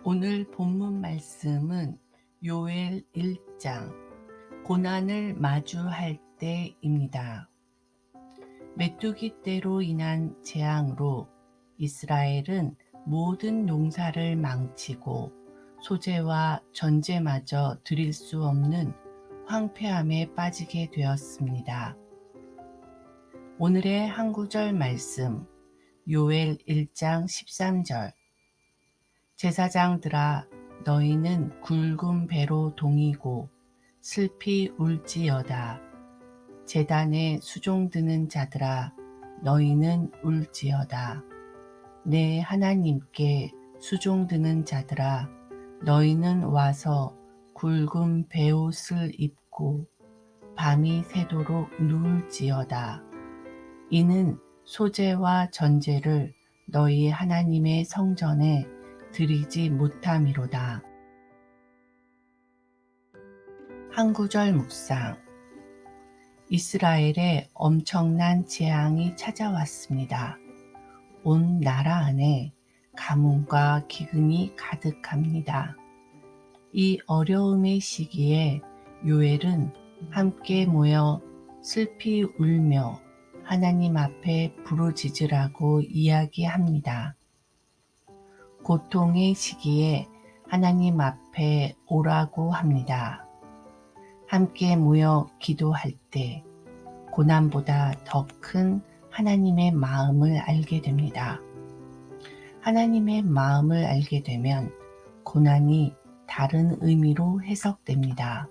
오늘 본문 말씀은 요엘 1장 고난을 마주할 때입니다. 메뚜기 떼로 인한 재앙으로 이스라엘은 모든 농사를 망치고 소재와 전제마저 드릴 수 없는 황폐함에 빠지게 되었습니다. 오늘의 한 구절 말씀 요엘 1장 13절 제사장들아 너희는 굵은 배로 동이고 슬피 울지어다. 제단에 수종드는 자들아 너희는 울지어다. 내 하나님께 수종드는 자들아 너희는 와서 굵은 베옷을 입고 밤이 새도록 누울지어다. 이는 소재와 전제를 너희 하나님의 성전에 드리지 못함이로다. 한 구절 묵상. 이스라엘에 엄청난 재앙이 찾아왔습니다. 온 나라 안에 가뭄과 기근이 가득합니다. 이 어려움의 시기에 요엘은 함께 모여 슬피 울며 하나님 앞에 부르짖으라고 이야기합니다. 고통의 시기에 하나님 앞에 오라고 합니다. 함께 모여 기도할 때 고난보다 더 큰 하나님의 마음을 알게 됩니다. 하나님의 마음을 알게 되면 고난이 다른 의미로 해석됩니다.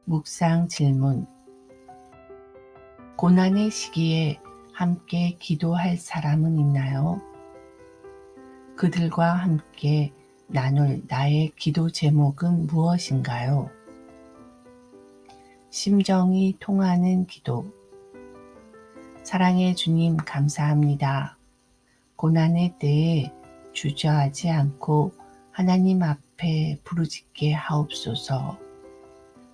묵상 질문. 고난의 시기에 함께 기도할 사람은 있나요? 그들과 함께 나눌 나의 기도 제목은 무엇인가요? 심정이 통하는 기도. 사랑의 주님 감사합니다. 고난의 때에 주저하지 않고 하나님 앞에 부르짖게 하옵소서.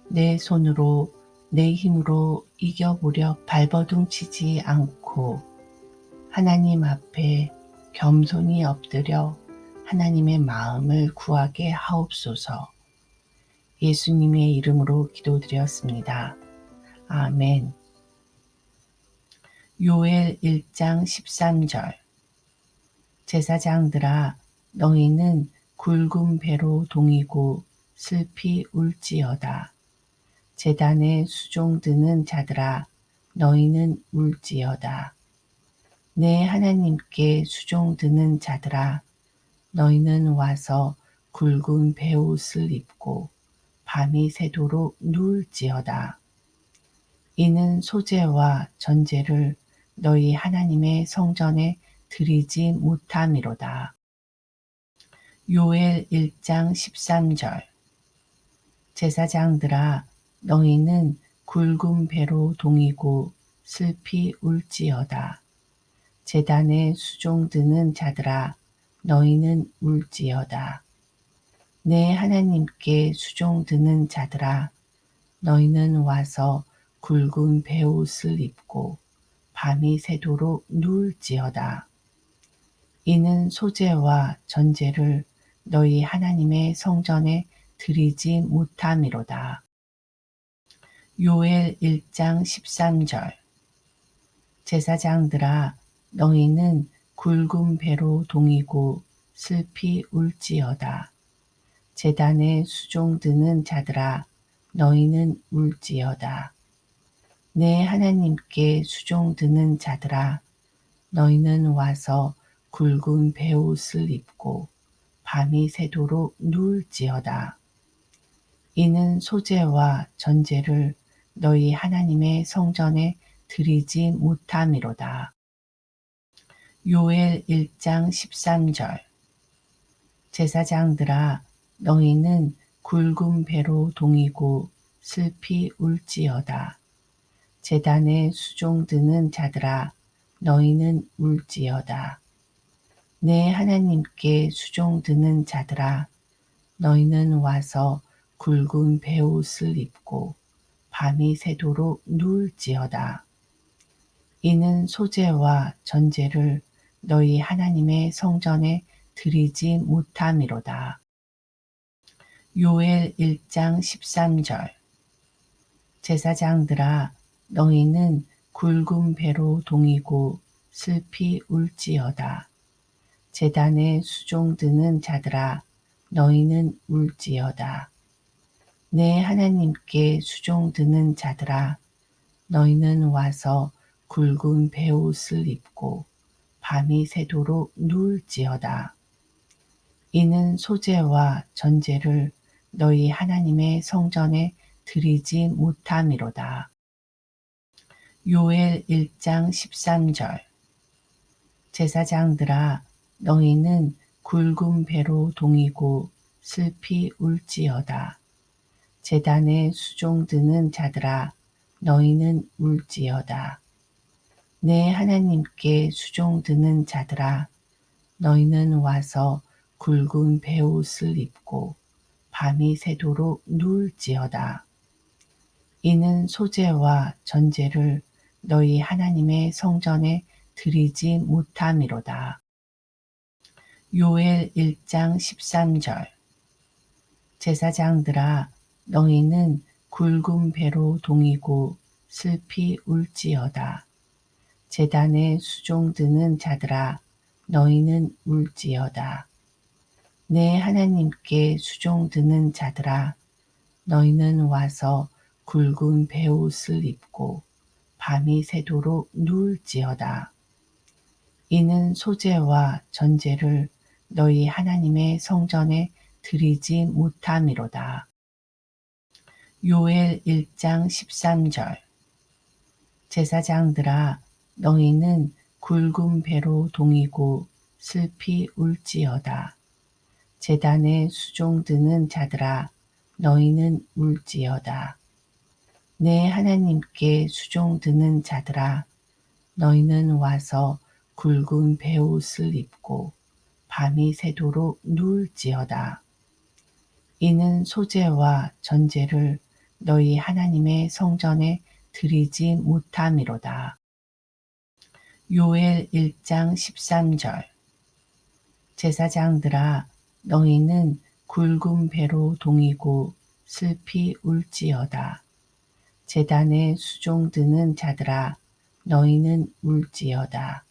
내 손으로 내 힘으로 이겨보려 발버둥치지 않고 하나님 앞에 겸손히 엎드려 하나님의 마음을 구하게 하옵소서. 예수님의 이름으로 기도드렸습니다. 아멘. 요엘 1장 13절 제사장들아 너희는 굵은 배로 동이고 슬피 울지어다. 제단에 수종드는 자들아 너희는 울지어다. 내 하나님께 수종드는 자들아 너희는 와서 굵은 베옷을 입고 밤이 새도록 누울지어다. 이는 소재와 전제를 너희 하나님의 성전에 드리지 못함이로다. 요엘 1장 13절 제사장들아 너희는 굵은 배로 동이고 슬피 울지어다. 제단에 수종드는 자들아 너희는 울지어다. 내 하나님께 수종드는 자들아 너희는 와서 굵은 베옷을 입고 밤이 새도록 누울지어다. 이는 소재와 전제를 너희 하나님의 성전에 드리지 못함이로다. 요엘 1장 13절 제사장들아 너희는 굵은 배로 동이고 슬피 울지어다. 제단에 수종드는 자들아 너희는 울지어다. 내 하나님께 수종드는 자들아 너희는 와서 굵은 베옷을 입고 밤이 새도록 누울지어다. 이는 소재와 전제를 너희 하나님의 성전에 드리지 못함이로다. 요엘 1장 13절 제사장들아 너희는 굵은 배로 동이고 슬피 울지어다. 제단에 수종드는 자들아 너희는 울지어다. 내 하나님께 수종드는 자들아 너희는 와서 굵은 베옷을 입고 밤이 새도록 누울지어다. 이는 소재와 전제를 너희 하나님의 성전에 드리지 못함이로다. 요엘 1장 13절 제사장들아 너희는 굵은 배로 동이고 슬피 울지어다. 제단에 수종 드는 자들아 너희는 울지어다. 내 하나님께 수종 드는 자들아 너희는 와서 굵은 베옷을 입고 밤이 새도록 누울지어다. 이는 소제와 전제를 너희 하나님의 성전에 드리지 못함이로다. 요엘 1장 13절 제사장들아 너희는 굵은 배로 동이고 슬피 울지어다. 제단에 수종 드는 자들아 너희는 울지어다. 내 하나님께 수종 드는 자들아 너희는 와서 굵은 베옷을 입고 밤이 새도록 누울지어다. 이는 소제와 전제를 너희 하나님의 성전에 드리지 못함이로다. 요엘 1장 13절 제사장들아 너희는 굵은 배로 동이고 슬피 울지어다. 제단에 수종 드는 자들아 너희는 울지어다. 내 하나님께 수종 드는 자들아 너희는 와서 굵은 베옷을 입고 밤이 새도록 누울지어다. 이는 소제와 전제를 너희 하나님의 성전에 드리지 못함이로다. 요엘 1장 13절 제사장들아 너희는 굵은 배로 동이고 슬피 울지어다. 제단에 수종 드는 자들아 너희는 울지어다. 내 하나님께 수종 드는 자들아 너희는 와서 굵은 베옷을 입고 밤이 새도록 누울지어다. 이는 소제와 전제를 너희 하나님의 성전에 드리지 못함이로다. 요엘 1장 13절 제사장들아 너희는 굵은 배로 동이고 슬피 울지어다. 제단에 수종 드는 자들아 너희는 울지어다.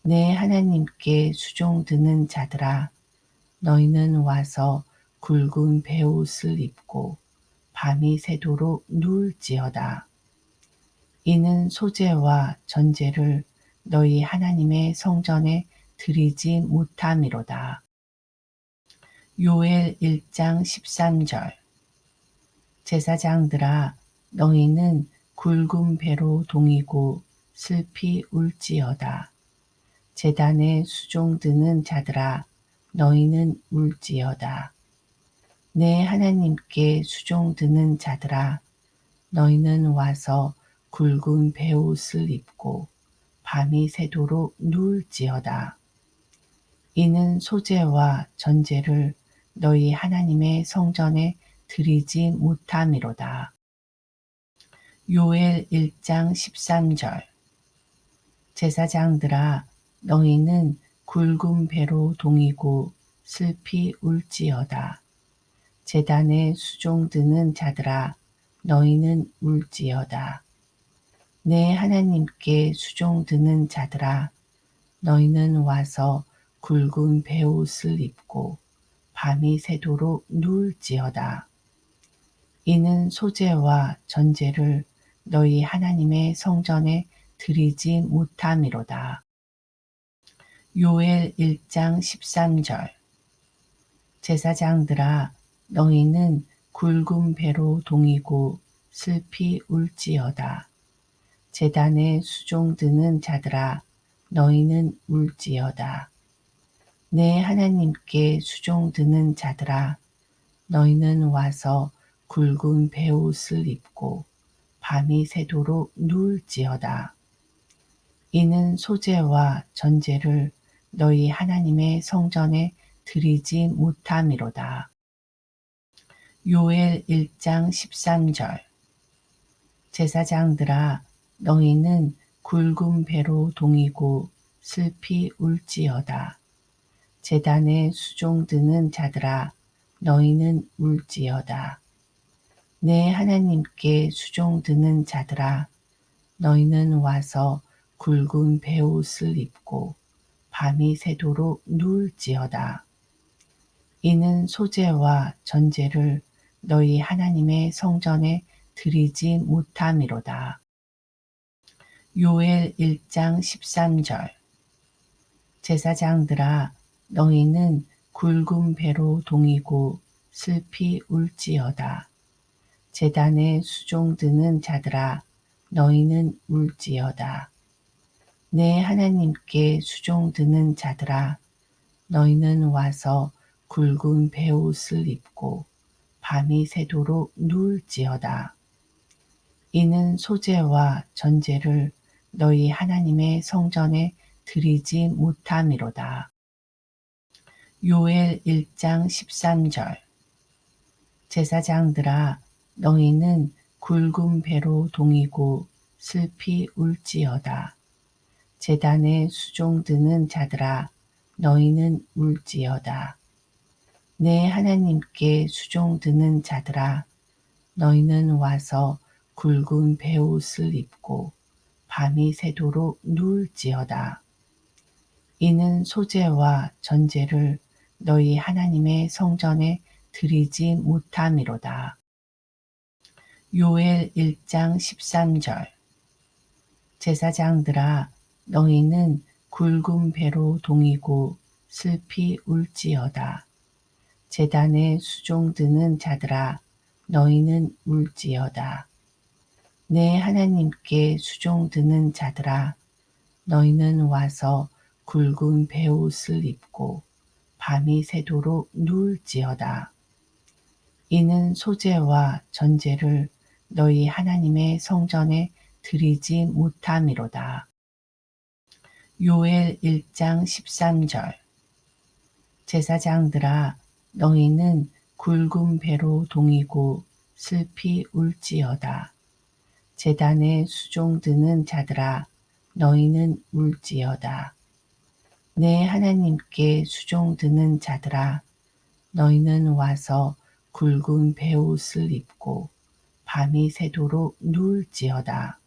내 하나님께 수종 드는 자들아 너희는 와서 굵은 베옷을 입고 밤이 새도록 누울지어다. 이는 소제와 전제를 너희 하나님의 성전에 드리지 못함이로다. 요엘 1장 13절 제사장들아 너희는 굵은 배로 동이고 슬피 울지어다. 제단에 수종 드는 자들아 너희는 울지어다. 내 하나님께 수종 드는 자들아 너희는 와서 굵은 베옷을 입고 밤이 새도록 누울지어다. 이는 소제와 전제를 너희 하나님의 성전에 드리지 못함이로다. 요엘 1장 13절 제사장들아 너희는 굵은 배로 동이고 슬피 울지어다. 제단에 수종 드는 자들아 너희는 울지어다. 내 하나님께 수종 드는 자들아 너희는 와서 굵은 베옷을 입고 밤이 새도록 누울지어다. 이는 소제와 전제를 너희 하나님의 성전에 드리지 못함이로다. 요엘 1장 13절 제사장들아 너희는 굵은 배로 동이고 슬피 울지어다. 제단에 수종 드는 자들아 너희는 울지어다. 내 하나님께 수종 드는 자들아 너희는 와서 굵은 베옷을 입고 밤이 새도록 누울지어다. 이는 소제와 전제를 너희 하나님의 성전에 드리지 못함이로다. 요엘 1장 13절 제사장들아 너희는 굵은 배로 동이고 슬피 울지어다. 제단에 수종드는 자들아 너희는 울지어다. 내 하나님께 수종드는 자들아 너희는 와서 굵은 베옷을 입고 밤이 새도록 누울지어다. 이는 소재와 전제를 너희 하나님의 성전에 드리지 못함이로다. 요엘 1장 13절. 제사장들아 너희는 굵은 배로 동이고 슬피 울지어다. 제단에 수종드는 자들아 너희는 울지어다. 내 하나님께 수종드는 자들아 너희는 와서 굵은 베옷을 입고 밤이 새도록 누울지어다. 이는 소재와 전제를 너희 하나님의 성전에 드리지 못함이로다. 요엘 1장 13절. 제사장들아 너희는 굵은 배로 동이고 슬피 울지어다. 제단에 수종드는 자들아 너희는 울지어다. 내 하나님께 수종드는 자들아 너희는 와서 굵은 베옷을 입고 밤이 새도록 누울지어다. 이는 소재와 전제를 너희 하나님의 성전에 드리지 못함이로다. 요엘 1장 13절. 제사장들아 너희는 굵은 배로 동이고 슬피 울지어다. 제단에 수종드는 자들아 너희는 울지어다. 내 하나님께 수종드는 자들아 너희는 와서 굵은 베옷을 입고 밤이 새도록 누울지어다. 이는 소재와 전제를 너희 하나님의 성전에 드리지 못함이로다. 요엘 1장 13절. 제사장들아 너희는 굵은 배로 동이고 슬피 울지어다. 제단에 수종드는 자들아 너희는 울지어다. 내 하나님께 수종드는 자들아 너희는 와서 굵은 베옷을 입고 밤이 새도록 누울지어다.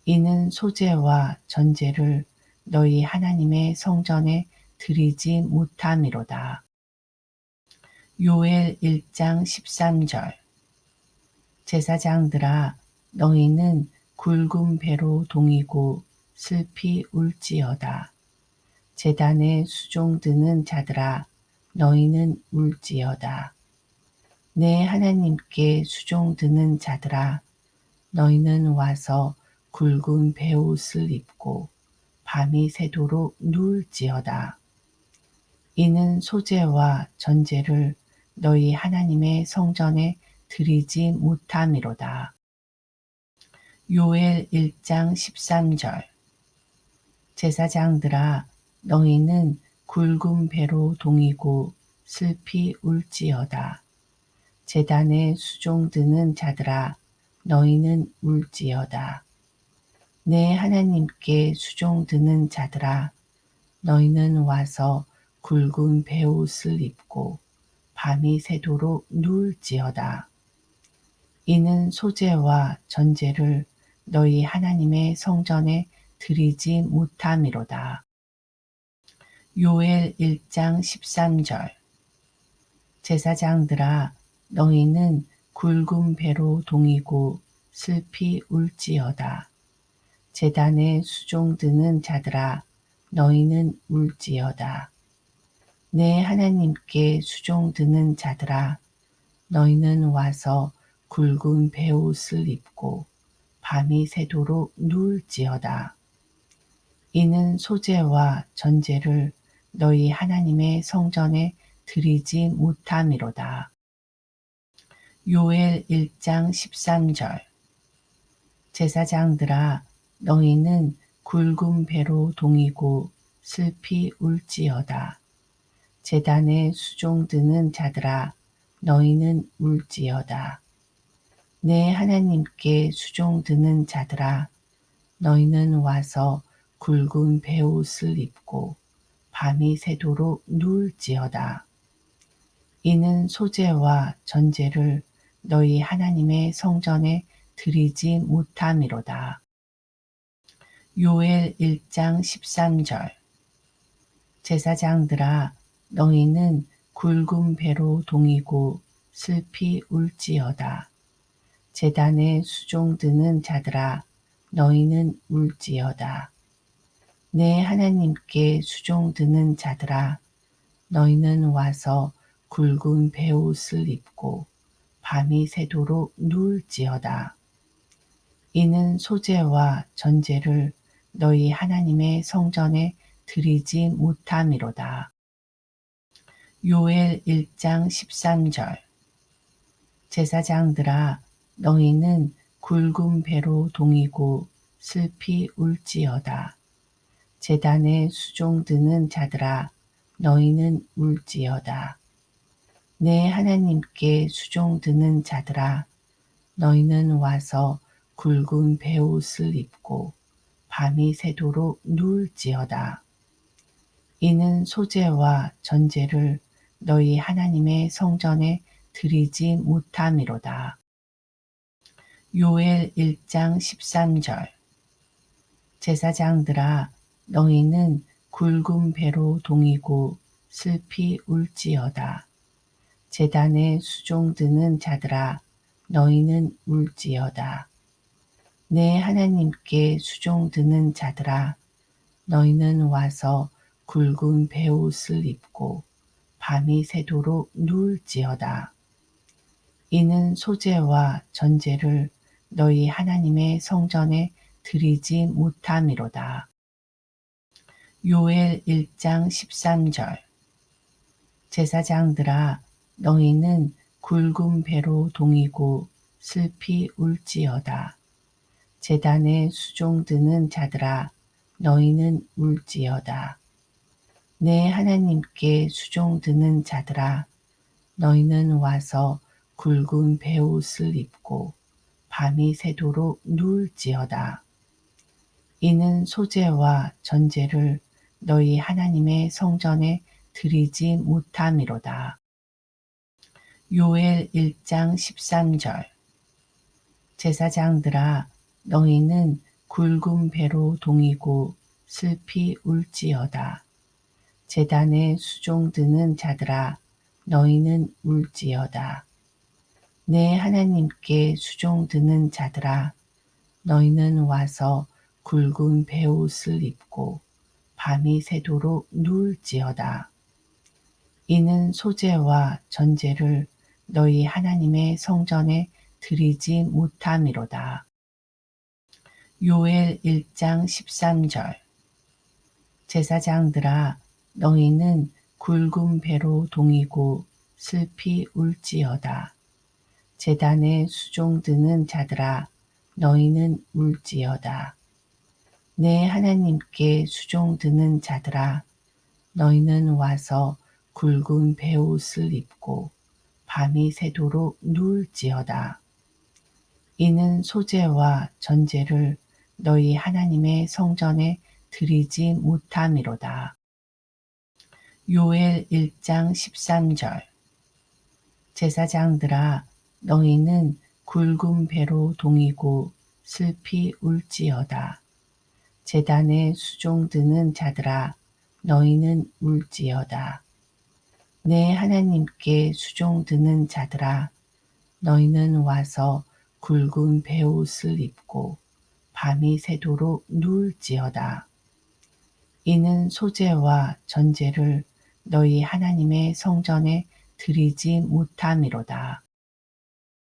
이는 소재와 전제를 너희 하나님의 성전에 드리지 못함이로다. 요엘 1장 13절. 제사장들아 너희는 굵은 배로 동이고 슬피 울지어다. 제단에 수종드는 자들아 너희는 울지어다. 내 하나님께 수종드는 자들아 너희는 와서 굵은 베옷을 입고 밤이 새도록 누울지어다. 이는 소재와 전제를 너희 하나님의 성전에 드리지 못함이로다. 요엘 1장 13절. 제사장들아 너희는 굵은 배로 동이고 슬피 울지어다. 제단에 수종드는 자들아 너희는 울지어다. 내 하나님께 수종드는 자들아 너희는 와서 굵은 베옷을 입고 밤이 새도록 누울지어다. 이는 소재와 전제를 너희 하나님의 성전에 드리지 못함이로다. 요엘 1장 13절. 제사장들아 너희는 굵은 배로 동이고 슬피 울지어다. 제단에 수종드는 자들아 너희는 울지어다. 내 하나님께 수종드는 자들아 너희는 와서 굵은 베옷을 입고 밤이 새도록 누울지어다. 이는 소재와 전제를 너희 하나님의 성전에 드리지 못함이로다. 요엘 1장 13절. 제사장들아 너희는 굵은 배로 동이고 슬피 울지어다. 제단에 수종드는 자들아 너희는 울지어다. 내 하나님께 수종드는 자들아 너희는 와서 굵은 베옷을 입고 밤이 새도록 누울지어다. 이는 소재와 전제를 너희 하나님의 성전에 드리지 못함이로다. 요엘 1장 13절. 제사장들아, 너희는 굵은 배로 동이고 슬피 울지어다. 제단에 수종 드는 자들아, 너희는 울지어다. 내 하나님께 수종 드는 자들아, 너희는 와서 굵은 베옷을 입고 밤이 새도록 누울지어다. 이는 소재와 전제를 너희 하나님의 성전에 드리지 못함이로다. 요엘 1장 13절. 제사장들아, 너희는 굵은 배로 동이고 슬피 울지어다. 제단에 수종 드는 자들아, 너희는 울지어다. 내 하나님께 수종 드는 자들아, 너희는 와서 굵은 베옷을 입고 밤이 새도록 누울지어다. 이는 소재와 전제를 너희 하나님의 성전에 드리지 못함이로다. 요엘 1장 13절. 제사장들아, 너희는 굵은 배로 동이고 슬피 울지어다. 제단에 수종 드는 자들아, 너희는 울지어다. 내 하나님께 수종 드는 자들아, 너희는 와서 굵은 베옷을 입고 밤이 새도록 누울지어다. 이는 소재와 전제를 너희 하나님의 성전에 드리지 못함이로다. 요엘 1장 13절. 제사장들아, 너희는 굵은 배로 동이고 슬피 울지어다. 제단에 수종 드는 자들아, 너희는 울지어다. 내 하나님께 수종 드는 자들아, 너희는 와서 굵은 베옷을 입고 밤이 새도록 누울지어다. 이는 소재와 전제를 너희 하나님의 성전에 드리지 못함이로다. 요엘 1장 13절. 제사장들아, 너희는 굵은 배로 동이고 슬피 울지어다. 제단에 수종 드는 자들아, 너희는 울지어다. 내 하나님께 수종 드는 자들아, 너희는 와서 굵은 베옷을 입고 밤이 새도록 누울지어다. 이는 소재와 전제를 너희 하나님의 성전에 드리지 못함이로다. 요엘 1장 13절. 제사장들아, 너희는 굵은 배로 동이고 슬피 울지어다. 제단에 수종 드는 자들아, 너희는 울지어다. 내 하나님께 수종 드는 자들아, 너희는 와서 굵은 베옷을 입고 밤이 새도록 누울지어다. 이는 소재와 전제를 너희 하나님의 성전에 드리지 못함이로다. 요엘 1장 13절. 제사장들아, 너희는 굵은 배로 동이고 슬피 울지어다. 제단에 수종 드는 자들아, 너희는 울지어다. 내 하나님께 수종 드는 자들아, 너희는 와서 굵은 베옷을 입고 밤이 새도록 누울지어다. 이는 소재와 전제를 너희 하나님의 성전에 드리지 못함이로다.